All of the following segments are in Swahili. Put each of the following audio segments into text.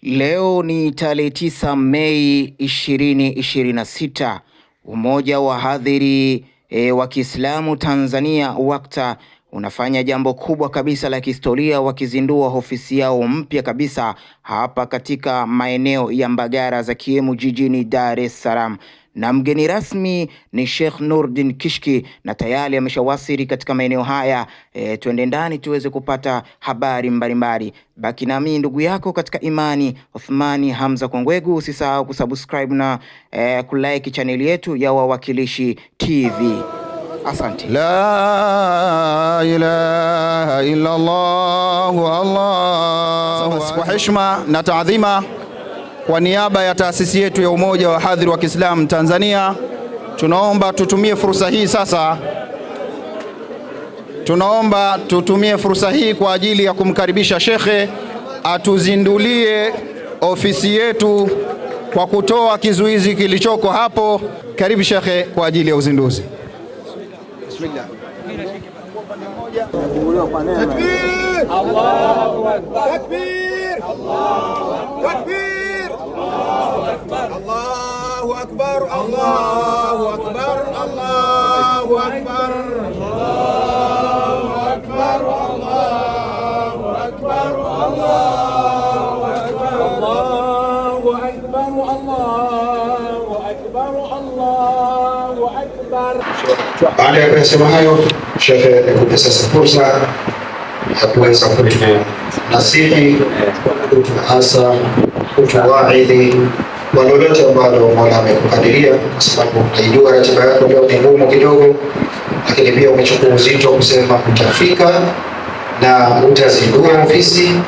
Leo ni tarehe 9 Mei 2026. Umoja wa Wahadhiri wa Kiislamu Tanzania UWAKTA unafanya jambo kubwa kabisa la kihistoria, wakizindua ofisi yao mpya kabisa hapa katika maeneo ya Mbagara Zakiemu jijini Dar es Salaam. Na mgeni rasmi ni Sheikh Nurdin Kishki na tayari ameshawasili katika maeneo haya. Tuende ndani tuweze kupata habari mbalimbali. Baki nami ndugu yako katika imani, Uthmani Hamza Kongwegu. Usisahau kusubscribe na kulike channel yetu ya Wawakilishi TV. Asante. La ilaha illa Allah Allah. Kwa heshima na taadhima, kwa niaba ya taasisi yetu ya Umoja wa Wahadhiri wa Kiislamu Tanzania, tunaomba tutumie fursa hii kwa ajili ya kumkaribisha shekhe atuzindulie ofisi yetu kwa kutoa kizuizi kilichoko hapo. Karibu shekhe kwa ajili ya uzinduzi. Bismillah. Takbir! Allahu Akbar! Takbir! Allahu Akbar! Allahu Akbar! Allahu Akbar! Allahu Akbar! Allahu Akbar! Allahu Akbar! Allahu Akbar! Allahu Akbar! Allahu Akbar! Allahu Akbar! Baada ya kusema hayo, shekhe nikupe sasa fursa ya kuweza kutunasihi, kutuasa, kutuwaidhi kwa lolote ambalo Mola amekukadiria, kwa sababu naijua ratiba yako leo ni ngumu kidogo, lakini pia umechukua uzito kusema utafika na utazindua ofisi.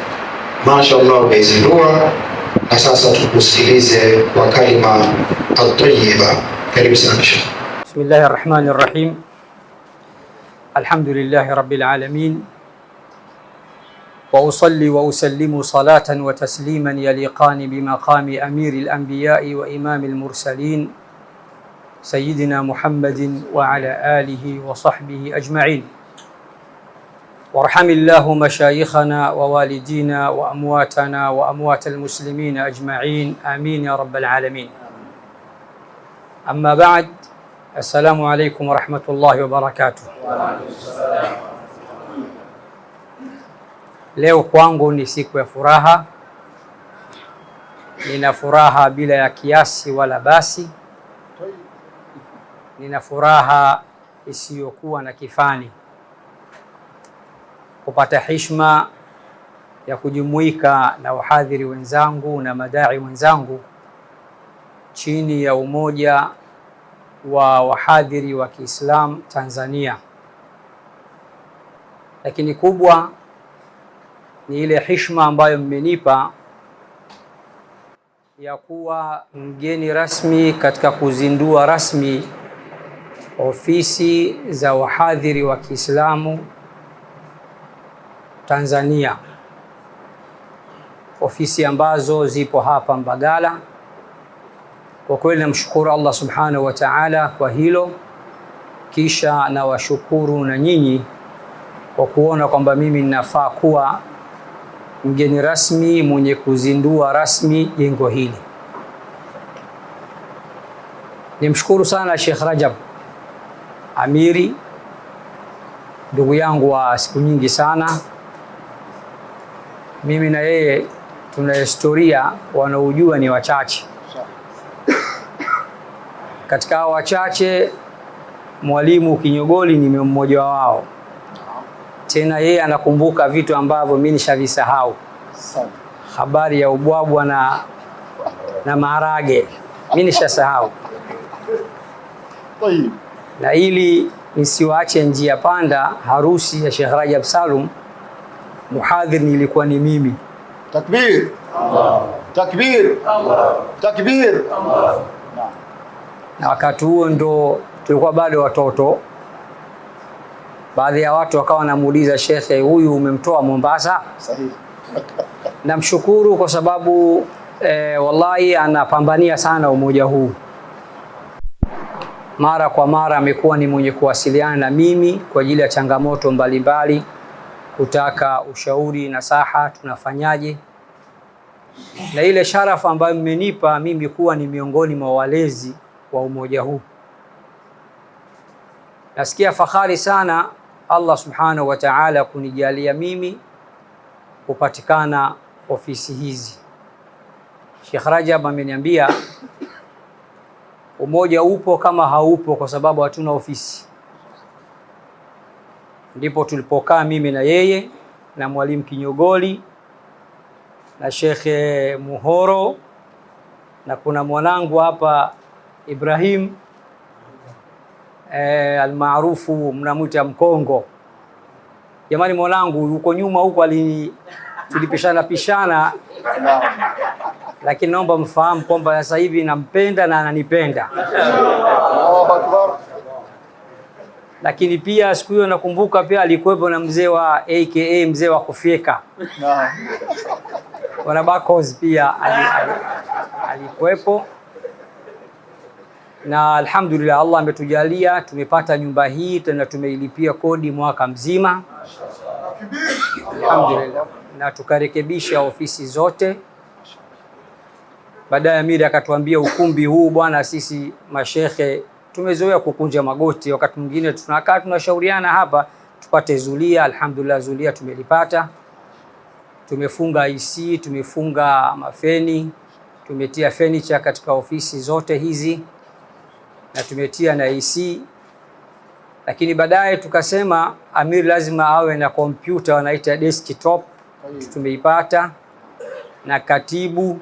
Mashaallah, umeizindua na sasa tukusikilize kwa kalima at-tayyiba. Karibu sana shekhe. Bismillahir Rahmanir Rahim. Alhamdulillahi Rabbil Alamin. Wa usalli wa usallimu salatan wa tasliman yaliqani bimaqami amiril anbiya'i wa imamil mursalin Sayyidina Muhammadin wa ala alihi wa sahbihi ajma'in. Warhamillahu mashayikhana wa walidina wa amwatana wa amwatal muslimina ajma'in. Amin ya Rabbal Alamin. Amma ba'd. Assalamu alaikum wa rahmatullahi wa barakatuh. Leo kwangu ni siku ya furaha. Nina furaha bila ya kiasi wala basi. Nina furaha isiyokuwa na kifani kupata heshima ya kujumuika na wahadhiri wenzangu na madai wenzangu chini ya Umoja wa Wahadhiri wa Kiislamu Tanzania. Lakini kubwa ni ile heshima ambayo mmenipa ya kuwa mgeni rasmi katika kuzindua rasmi ofisi za wahadhiri wa Kiislamu Tanzania, ofisi ambazo zipo hapa Mbagala. Kwa kweli namshukuru Allah subhanahu wa ta'ala kwa hilo, kisha na washukuru na nyinyi kwa kuona kwamba mimi ninafaa kuwa mgeni rasmi mwenye kuzindua rasmi jengo hili. Nimshukuru sana Sheikh Rajab Amiri, ndugu yangu wa siku nyingi sana. Mimi na yeye tuna historia, wanaojua ni wachache. Katika hao wachache, Mwalimu Kinyogoli ni mmoja wao. Tena yeye anakumbuka vitu ambavyo mimi nishavisahau. Habari ya ubwabwa na maharage mimi nishasahau. Na ili nisiwaache njia panda, harusi ya Sheikh Rajab Salum, muhadhiri nilikuwa ni mimi. Takbir! Allah! Takbir! Allah! Takbir! Allah! Na wakati huo ndo tulikuwa bado watoto. Baadhi ya watu wakawa wanamuuliza, shekhe, huyu umemtoa Mombasa? Sahihi. Namshukuru kwa sababu wallahi anapambania sana umoja huu. Mara kwa mara amekuwa ni mwenye kuwasiliana na mimi kwa ajili ya changamoto mbalimbali, kutaka ushauri, nasaha, tunafanyaje. na ile sharafu ambayo mmenipa mimi kuwa ni miongoni mwa walezi wa umoja huu. Nasikia fahari sana Allah subhanahu wa ta'ala kunijalia mimi kupatikana ofisi hizi. Sheikh Rajab ameniambia umoja upo kama haupo kwa sababu hatuna ofisi. Ndipo tulipokaa mimi na yeye na Mwalimu Kinyogoli na Sheikh Muhoro na kuna mwanangu hapa Ibrahim almaarufu mnamuita Mkongo. Jamani, mwanangu yuko nyuma huko, tulipishana pishana, lakini naomba mfahamu kwamba sasa hivi nampenda na ananipenda. Lakini pia siku hiyo nakumbuka pia alikuwepo na mzee wa AKA mzee wa kufyeka. Wana Bakos pia alikuwepo. Na alhamdulillah Allah ametujalia tumepata nyumba hii tena tumeilipia kodi mwaka mzima. Alhamdulillah. Na tukarekebisha ofisi zote. Baadaye Amiri akatuambia ukumbi huu bwana, sisi mashekhe tumezoea kukunja magoti, wakati mwingine tunakaa tunashauriana hapa tupate zulia. Alhamdulillah zulia tumelipata. Tumefunga IC, tumefunga mafeni, tumetia furniture katika ofisi zote hizi na tumetia na AC. Lakini baadaye tukasema Amir lazima awe na kompyuta wanaita desktop, tumeipata, na katibu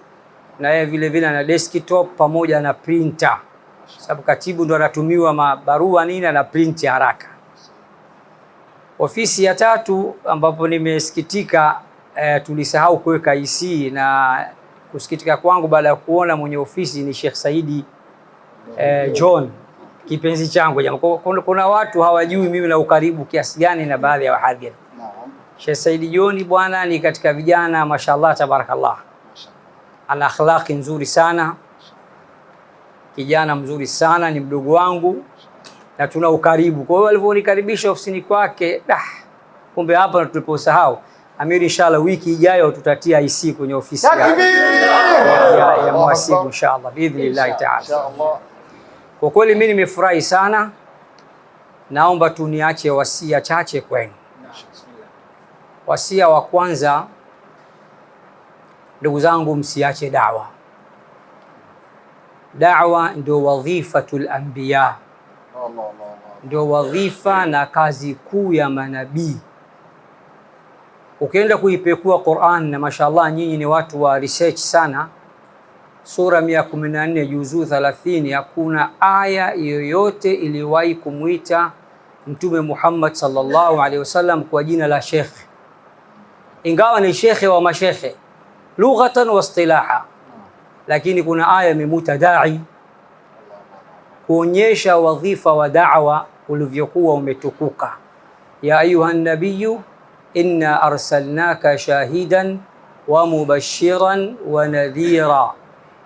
na yeye vile vile na desktop pamoja na printer, sababu katibu ndo anatumiwa mabarua nini na print haraka. Ofisi ya tatu ambapo nimesikitika tulisahau kuweka IC, na kusikitika kwangu baada ya kuona mwenye ofisi ni Sheikh Saidi John, kipenzi changu jamaa. Kuna watu hawajui mimi na ukaribu kiasi gani na baadhi ya wahadhiri. Sheikh Saidi John bwana ni katika vijana mashallah tabarakallah, ana akhlaqi nzuri sana, kijana mzuri sana, ni mdogo wangu na tuna ukaribu. Kwa hiyo alivyonikaribisha ofisini kwake, kumbe hapa tuliposahau. Amiri, inshallah wiki ijayo tutatia IC kwenye ofisi ya muhasibu inshallah biidhnillah ta'ala. Kwa kweli mimi nimefurahi sana. Naomba tu niache wasia chache kwenu. Wasia wa kwanza, ndugu zangu, msiache da'wa. Da'wa ndio wadhifatul anbiya, ndio wadhifa na kazi kuu ya manabii. Ukienda kuipekua Qur'an, na mashallah nyinyi ni watu wa research sana, sura 114 juzuu 30 hakuna aya yoyote iliwahi kumuita Mtume Muhammad sallallahu alaihi wasallam kwa jina la Sheikh, ingawa ni shekhe wa mashekhe lughatan wa istilaha, lakini kuna aya imemuita da'i, kuonyesha wadhifa wa da'wa ulivyokuwa umetukuka. Ya ayuha nabiyyu inna arsalnaka shahidan wa mubashiran wa nadhira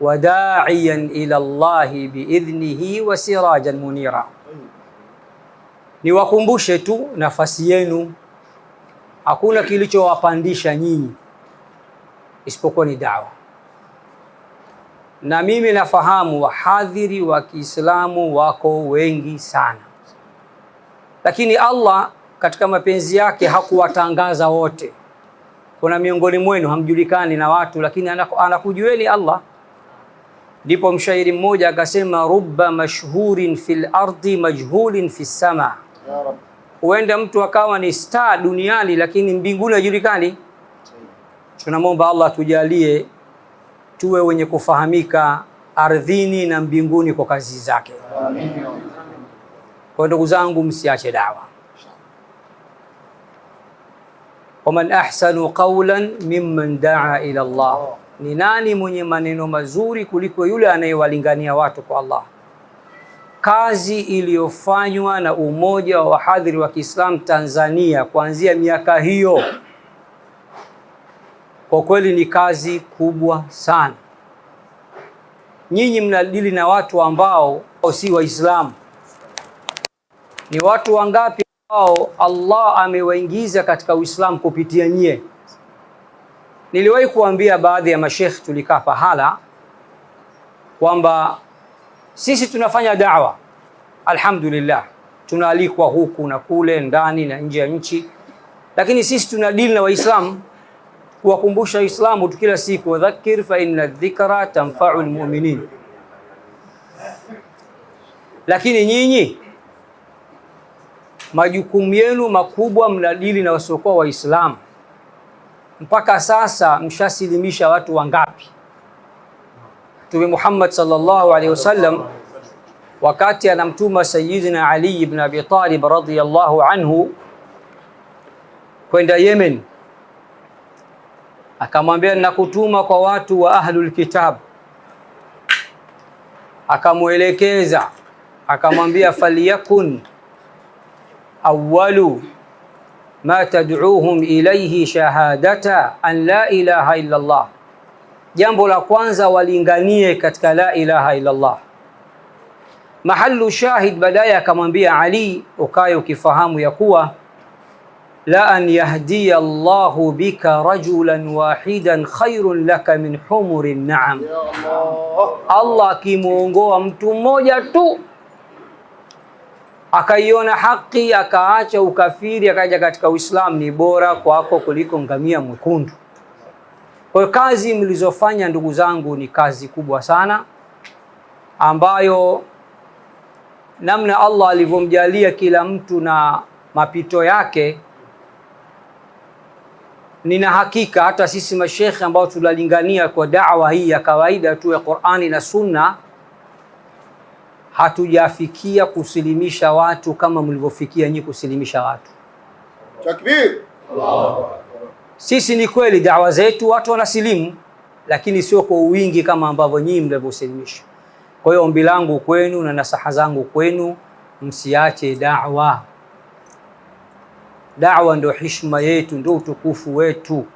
wa da'iyan ila Allahi biidhnihi wa sirajan munira. Niwakumbushe tu nafasi yenu, hakuna kilichowapandisha nyinyi isipokuwa ni da'wa. Na mimi nafahamu wahadhiri wa Kiislamu wako wengi sana, lakini Allah katika mapenzi yake hakuwatangaza wote. Kuna miongoni mwenu hamjulikani na watu, lakini anakujueni Allah. Ndipo mshairi mmoja akasema, rubba mashhurin fil ardi majhulin fis sama. Huenda mtu akawa ni star duniani lakini mbinguni hajulikani. Tunamwomba Allah tujalie tuwe wenye kufahamika ardhini na mbinguni kwa kazi zake. Kwa ndugu zangu, msiache dawa. Waman ahsanu qawlan mimman daa ila Allah, ni nani mwenye maneno mazuri kuliko yule anayewalingania watu kwa Allah? Kazi iliyofanywa na umoja wa wahadhiri wa Kiislamu Tanzania kuanzia miaka hiyo, kwa kweli ni kazi kubwa sana. Nyinyi mnadili na watu ambao si Waislamu. Ni watu wangapi ambao Allah amewaingiza katika Uislamu kupitia nyie? Niliwahi kuambia baadhi ya mashekhi, tulikaa pahala, kwamba sisi tunafanya da'wa, alhamdulillah, tunaalikwa huku na kule, ndani na nje ya nchi, lakini sisi tuna deal na Waislamu, kuwakumbusha Waislamu tu kila siku, wadhakir fa inna dhikra tanfa'u almu'minin. Lakini nyinyi majukumu yenu makubwa, mnadili na wasiokuwa Waislamu. Mpaka sasa mshasilimisha watu wangapi? Mtume Muhammad sallallahu alaihi wasallam wakati anamtuma Sayyidina Ali ibn Abi Talib radhiyallahu anhu kwenda Yemen, akamwambia nakutuma kwa watu wa ahlul kitab. Akamuelekeza akamwambia, faliyakun awwalu ma tad'uuhum ilayhi shahadata an la ilaha illa Allah, jambo la kwanza walinganie katika la ilaha illa Allah. Mahallu shahid, baadaye akamwambia Ali, ukaye ukifahamu ya kuwa la an yahdiya Allahu bika rajulan wahidan khairun laka min humurin na'am. Allah akimuongoa mtu mmoja tu akaiona haki akaacha ukafiri akaja katika Uislamu, ni bora kwako kuliko ngamia mwekundu. Kwa hiyo kazi mlizofanya ndugu zangu ni kazi kubwa sana, ambayo namna Allah alivyomjalia kila mtu na mapito yake, nina hakika hata sisi mashekhe ambao tunalingania kwa da'wa hii ya kawaida tu ya Qur'ani na Sunna, hatujafikia kusilimisha watu kama mlivyofikia nyinyi kusilimisha watu. Takbir! Allah. Sisi ni kweli da'wa zetu watu wanasilimu, lakini sio kwa wingi kama ambavyo nyinyi mlivyosilimisha. Kwa hiyo ombi langu kwenu na nasaha zangu kwenu, msiache da'wa. Da'wa ndio heshima yetu, ndio utukufu wetu.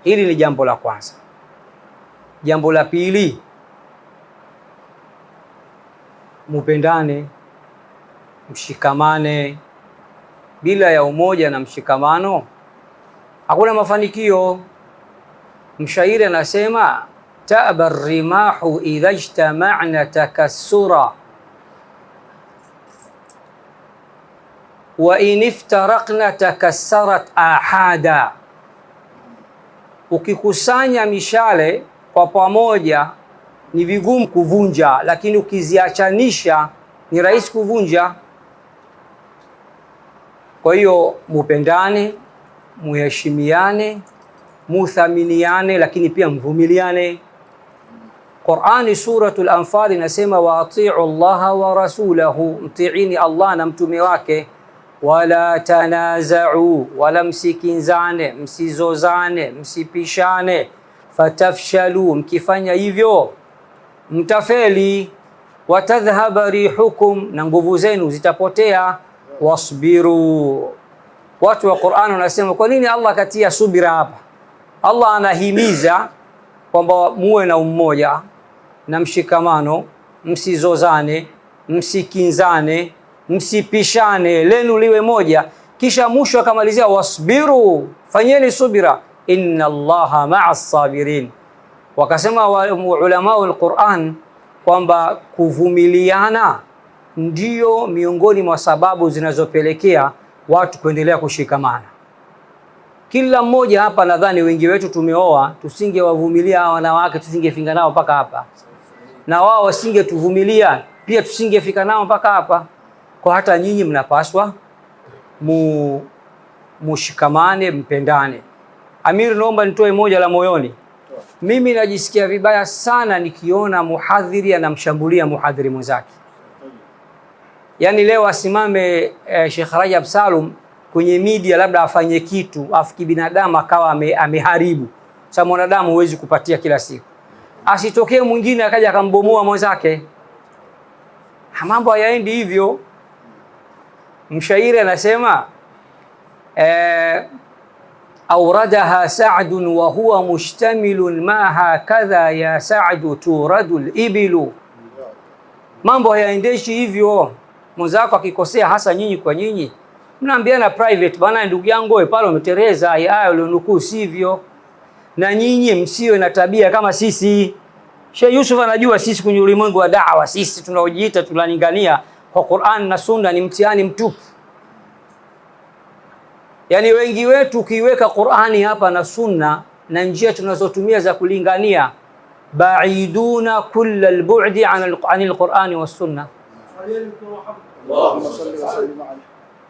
Hili ni jambo la kwanza. Jambo la pili, mupendane, mshikamane. Bila ya umoja na mshikamano hakuna mafanikio. Mshairi anasema, ta'ba rimahu idha ijtama'na takassura wa in iftaraqna takassarat ahada. Ukikusanya mishale kwa pamoja ni vigumu kuvunja, lakini ukiziachanisha ni rahisi kuvunja. Kwa hiyo mupendane, muheshimiane, muthaminiane, lakini pia mvumiliane. Qur'ani suratul Anfal inasema, wa ati'u Allaha wa rasulahu, mtiini Allah na mtume wake. Wala tanaza'u, wala msikinzane, msizozane, msipishane. Fatafshalu, mkifanya hivyo mtafeli. Watadhhaba rihukum, na nguvu zenu zitapotea. Wasbiru. Watu wa Qur'an wanasema, kwa nini Allah katia subira hapa? Allah anahimiza kwamba muwe na umoja na mshikamano, msizozane, msikinzane, msipishane, lenu liwe moja. Kisha mwisho akamalizia wasbiru, fanyeni subira, inna Allaha ma'as sabirin. Wakasema ulama wa Qur'an kwamba kuvumiliana ndio miongoni mwa sababu zinazopelekea watu kuendelea kushikamana. Kila mmoja hapa, nadhani wengi wetu tumeoa, tusingewavumilia hawa wanawake, tusingefika nao mpaka hapa, na wao wasingetuvumilia pia, tusingefika nao mpaka hapa. Kwa hata nyinyi mnapaswa mushikamane, mpendane. Amir, naomba nitoe moja la moyoni. Mimi najisikia vibaya sana nikiona muhadhiri anamshambulia muhadhiri mwenzake. Yaani leo asimame Sheikh Rajab Salum kwenye media labda afanye kitu afu kibinadamu akawa ameharibu. Sasa mwanadamu huwezi kupatia kila siku. Asitokee mwingine akaja akambomoa mwenzake. Mambo hayaendi hivyo. Mshairi anasema awradaha Sa'dun wa huwa mushtamilun ma hakadha ya Sa'du turadul ibilu. Mambo hayaendeshi hivyo. Mwenzako akikosea, hasa nyinyi kwa nyinyi, mnaambiana private, bana ndugu yangu wewe pale umetereza, haya ulionukuu sivyo. na nyinyi msiwe na tabia kama sisi. Sheikh Yusuf anajua sisi kwenye ulimwengu wa da'wa, sisi tunaojiita tunalingania kwa Qur'an na Sunna ni mtihani mtupu. Yaani wengi wetu ukiweka Qur'ani hapa na Sunna na njia tunazotumia za kulingania, ba'iduna kull al-bu'di 'an al-Qur'ani was Sunna.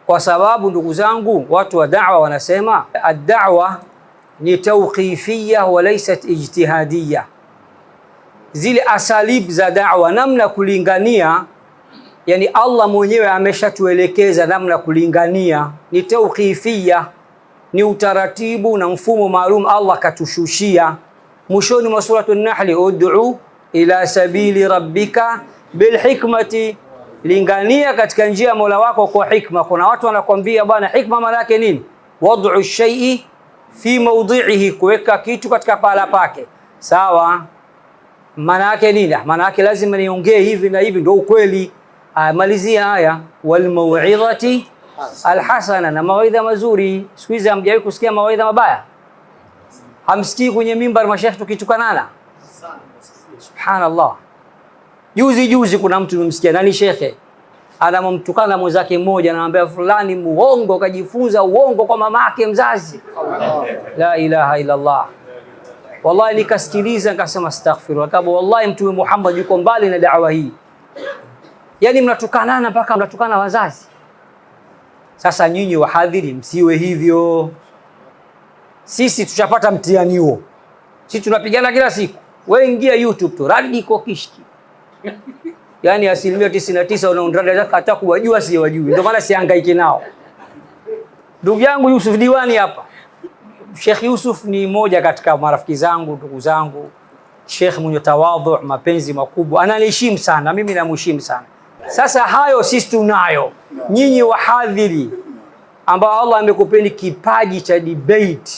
Kwa sababu ndugu zangu, watu wa da'wa wanasema ad-da'wa ni tawqifiyya wa laysat ijtihadiyya. Zile asalib za da'wa, namna kulingania, yani Allah mwenyewe ameshatuelekeza namna kulingania, ni tawqifiyya, ni utaratibu na mfumo maalum Allah katushushia. Mwishoni mwa suratu an-Nahl, ud'u ila sabili rabbika bil hikmati, lingania katika njia ya Mola wako kwa hikma. Kuna watu wanakuambia bwana, hikma maana yake nini? Wad'u shay'i fi mawdi'ihi, kuweka kitu katika pahala pake. Sawa, maana yake nini? Maana yake lazima niongee hivi na hivi ndio ukweli. Malizia haya, wal mau'izati alhasana, na mawaidha mazuri. Siku hizi hamjawahi kusikia mawaidha mabaya? Hamsikii kwenye mimbar mashekhi tukitukanana? Subhanallah. Juzi kuna mtu nimsikia, nani shekhe anamtukana mwenzake mmoja, anamwambia fulani muongo, kajifunza uongo kwa mamake mzazi. La ilaha illa Allah. Wallahi nikasikiliza nikasema astaghfirullah, kama wallahi Mtume Muhammad yuko mbali na da'wa hii. Yaani mnatukanana mpaka mnatukana wazazi. Sasa nyinyi wahadhiri msiwe hivyo. Sisi tushapata mtihani huo. Sisi tunapigana kila siku. Wewe ingia YouTube tu, Radiko Kishki. Yaani 99% wanaondrada hata kuwajua si wajui. Ndio maana sihangaiki nao. Ndugu yangu Yusuf Diwani hapa. Sheikh Yusuf ni mmoja katika marafiki zangu, ndugu zangu. Sheikh mwenye tawadhu, mapenzi makubwa. Ananiheshimu sana, mimi namheshimu sana. Sasa hayo sisi tunayo. Nyinyi wahadhiri ambao Allah amekupeni kipaji cha debate,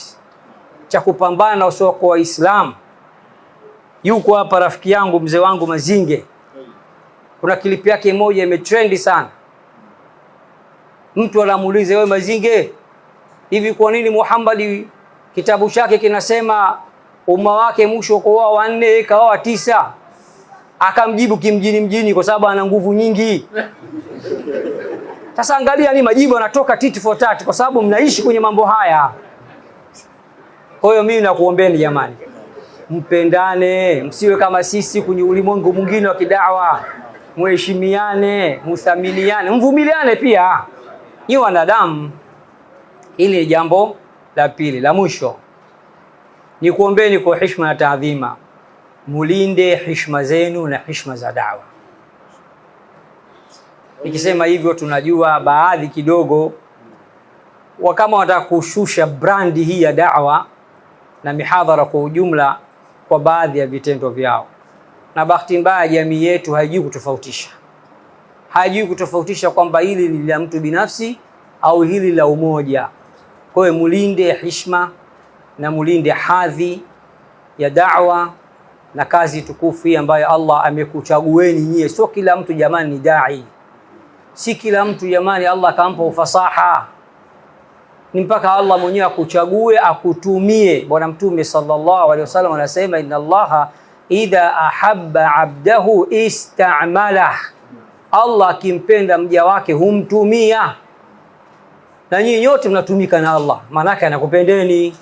cha kupambana na usoko wa Islam. Yuko hapa rafiki yangu, mzee wangu Mazinge. Kuna klipu yake moja imetrendi sana. Mtu anamuuliza, wewe Mazinge, hivi kwa nini Muhammad kitabu chake kinasema umma wake mwisho kwa 4 kaoa 9? Akamjibu kimjini kwa sababu ana nguvu nyingi. Sasa angalia ni majibu yanatoka titi for tat kwa sababu mnaishi kwenye mambo haya. Kwa hiyo mimi nakuombeeni jamani, mpendane, msiwe kama sisi kwenye ulimwengu mwingine wa kidawa. Muheshimiane, muthaminiane, mvumiliane pia. Ni wanadamu. Hili ni jambo la pili. La mwisho ni kuombeni kwa heshima na taadhima, mulinde heshima zenu na heshima za da'wa. Nikisema hivyo tunajua baadhi kidogo kama wanataka kushusha brandi hii ya da'wa na mihadhara kwa ujumla kwa baadhi ya vitendo vyao. Na bahati mbaya jamii yetu haijui kutofautisha. Haijui kutofautisha kwamba hili ni la mtu binafsi au hili la umoja. Kwa hiyo mulinde heshima na mulinde hadhi ya da'wa na kazi tukufu hii ambayo Allah amekuchagueni nyie. Sio kila mtu jamani ni dai. Si kila mtu jamani Allah akampa ufasaha. Ni mpaka Allah mwenyewe akuchague, akutumie. Bwana Mtume sallallahu alaihi wasallam anasema, inna Allaha idha ahabba abdahu ista'malah. Allah akimpenda mja wake humtumia. Na nyinyi nyote mnatumika na Allah, maana yake anakupendeni.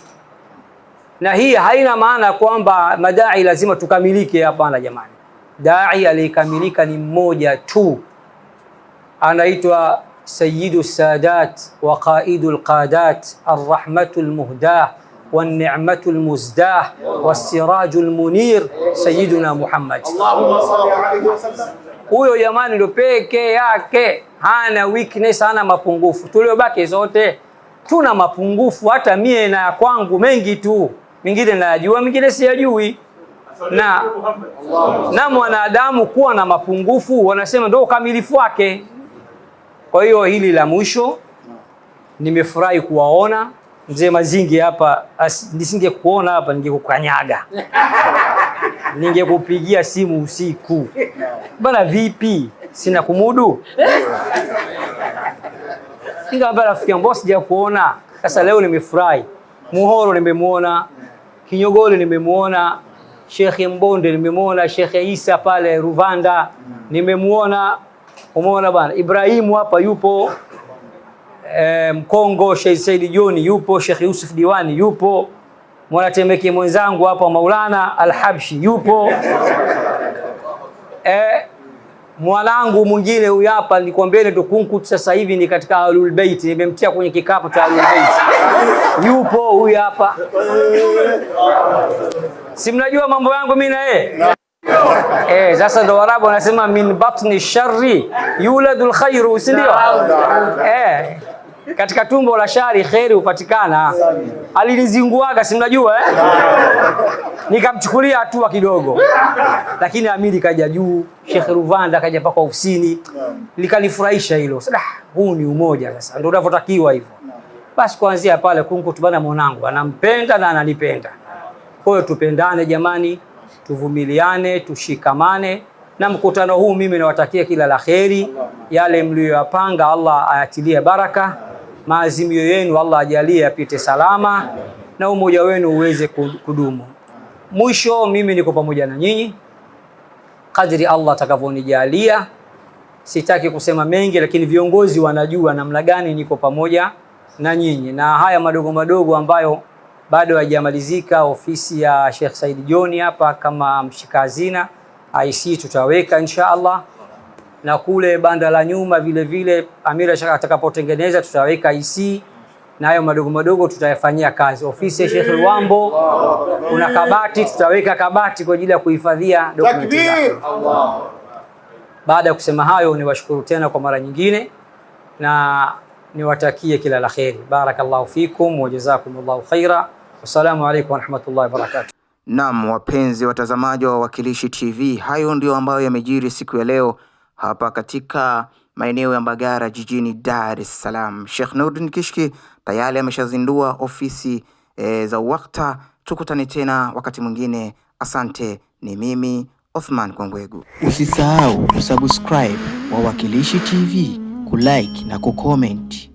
Na hii haina maana kwamba madai lazima tukamilike, hapana jamani. Dai aliyekamilika ni mmoja tu, anaitwa Sayyidu Sadat wa Qaidul Qadat, Ar-Rahmatul Muhdah wan-Ni'matul Muzdah was-Sirajul Munir, Sayyiduna Muhammad. Allahumma salli alayhi wasallam. Huyo jamani ndio peke yake, hana weakness, hana mapungufu. Tuliobaki zote tuna mapungufu, hata mie na kwangu mengi tu. Mingine najua, mingine siyajui. Na mwanadamu kuwa na mapungufu wanasema ndio ukamilifu wake. Kwa hiyo hili la mwisho, nimefurahi kuwaona mzee Mazingi hapa. Nisingekuona hapa ningekukanyaga. Ningekupigia simu usiku. Bana vipi? Sina kumudu. Ningeambia rafiki yangu sija kuona. Sasa leo nimefurahi. Muhoro nimemuona, Kinyogole nimemuona Sheikh Mbonde, nimemuona Sheikh Isa pale Ruvanda, nimemuona, umeona bwana Ibrahimu hapa yupo, Mkongo Sheikh Said Joni yupo, Sheikh Yusuf Diwani yupo, Mwanatemeke mwenzangu hapa Maulana Al-Habshi yupo, mwanangu mwingine huyu hapa nilikwambia tukunku sasa hivi ni katika Ahlul Bait, nimemtia kwenye kikapu cha Ahlul Bait. Yupo huyu hapa. Si mnajua mambo yangu mimi na yeye? Sasa ndo Waarabu wanasema min batni sharri yuladul khairu, si ndio? Katika tumbo la shari khairi hupatikana. Alinizinguaga, si mnajua nikamchukulia hatua kidogo, lakini amiri kaja juu, Sheikh Ruvanda kaja paka ofisini, likanifurahisha hilo. Sasa huu ni umoja, sasa ndio unavyotakiwa hivyo. Basi kuanzia pale kunku tubana, mwanangu anampenda na ananipenda. Kwa hiyo tupendane jamani, tuvumiliane, tushikamane, na mkutano huu mimi nawatakia kila la kheri. Yale mlioyapanga Allah ayatilie baraka, maazimio yenu Allah ajalie yapite salama, na umoja wenu uweze kudumu. Mwisho mimi niko pamoja na nyinyi kadri Allah atakavyonijalia. Sitaki kusema mengi, lakini viongozi wanajua namna gani niko pamoja na nyinyi, na haya madogo madogo ambayo bado hayajamalizika, ofisi ya Sheikh Said Joni hapa kama mshika hazina IC tutaweka insha Allah, na kule banda la nyuma vile vile amira shaka atakapotengeneza tutaweka IC, na hayo madogo madogo tutayafanyia kazi. Ofisi ya Sheikh Luambo kuna kabati, tutaweka kabati kwa ajili ya kuhifadhia dokumenti zake. Baada ya kusema hayo, niwashukuru tena kwa mara nyingine na niwatakie kila la kheri. Barakallahu fikum wa jazakumullahu khaira. Wassalamu alaykum wa rahmatullahi wa barakatuh. Naam, wapenzi watazamaji wa Wawakilishi TV, hayo ndio ambayo yamejiri siku ya leo hapa katika maeneo ya Mbagara jijini Dar es Salaam. Sheikh Nurdin Kishki tayari ameshazindua ofisi za Wakta. Tukutane tena wakati mwingine. Asante, ni mimi Othman Kwangwegu. Usisahau kusubscribe Wawakilishi TV, kulike na kucomment.